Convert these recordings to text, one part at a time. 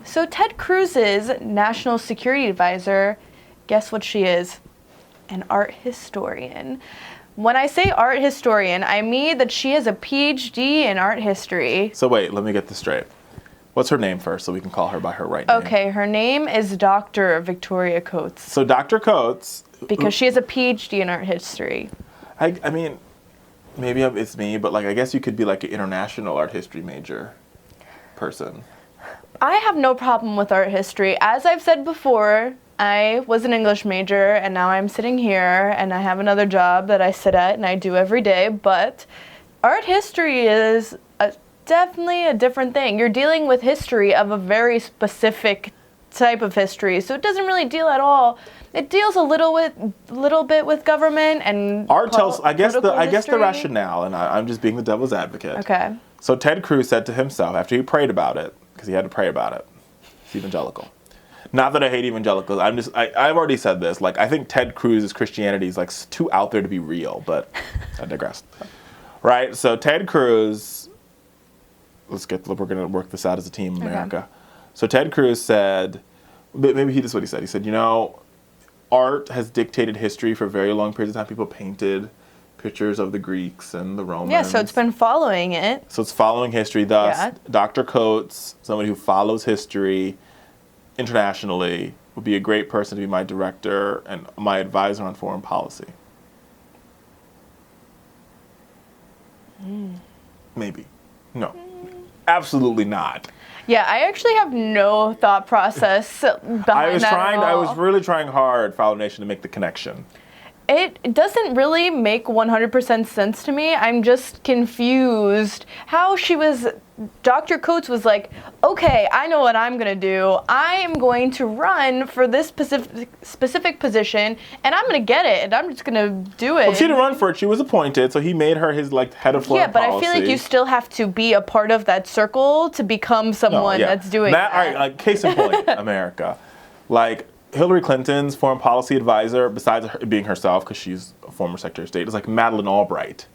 So Ted Cruz's national security advisor, guess what she is? An art historian. When I say art historian, I mean that she has a PhD in art history. So wait, let me get this straight. What's her name first so we can call her by her right name? Okay, her name is Dr. Victoria Coates. So Dr. Coates... Because she has a PhD in art history. I mean, maybe it's me, but like I guess you could be like an international art history major person. I have no problem with art history. As I've said before, I was an English major, and now I'm sitting here, and I have another job that I sit at and I do every day, but art history is definitely a different thing. You're dealing with history of a very specific type of history, so it doesn't really deal at all. It deals a little bit with government and art tells. I guess the history. rationale, and I'm just being the devil's advocate. Okay. So Ted Cruz said to himself after he prayed about it, because he had to pray about it. He's evangelical. Not that I hate evangelicals. I've already said this. Like I think Ted Cruz's Christianity is like too out there to be real, but I digress. Right. So Ted Cruz. We're gonna work this out as a team, America. Okay. So Ted Cruz said, maybe this is what he said. He said, art has dictated history for very long periods of time. People painted pictures of the Greeks and the Romans. Yeah, so it's been following it. So it's following history. Thus, Dr. Coates, somebody who follows history internationally, would be a great person to be my director and my advisor on foreign policy. Maybe. No. Absolutely not. Yeah, I actually have no thought process behind that at all. I was really trying hard, Fowler Nation, to make the connection. It doesn't really make 100% sense to me. I'm just confused how Dr. Coates was like, okay, I know what I'm going to do. I am going to run for this specific position, and I'm going to get it, and I'm just going to do it. Well, she didn't run for it. She was appointed, so he made her his head of foreign policy. Yeah, but I feel like you still have to be a part of that circle to become someone that's doing that. All right, case in point, America. Hillary Clinton's foreign policy advisor, besides her being herself, because she's a former Secretary of State, is like Madeleine Albright,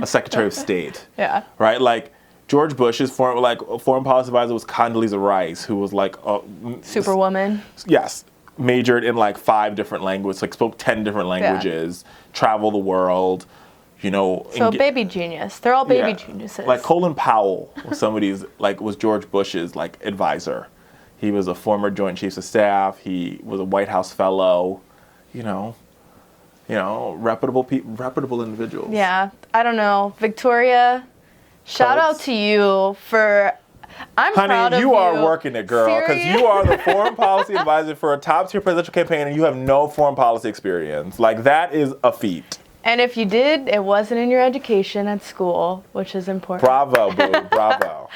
a Secretary of State. Yeah. Right? George Bush's foreign policy advisor was Condoleezza Rice, who was Superwoman. Yes. Majored in 5 different languages, spoke 10 different languages, traveled the world, So baby genius. They're all baby geniuses. Colin Powell was was George Bush's advisor. He was a former Joint Chiefs of Staff. He was a White House fellow. Reputable individuals. Yeah, I don't know, Victoria. Shout out to you for. I'm proud of you. Honey, you are working it, girl, because you are the foreign policy advisor for a top-tier presidential campaign, and you have no foreign policy experience. That is a feat. And if you did, it wasn't in your education at school, which is important. Bravo, boo. Bravo.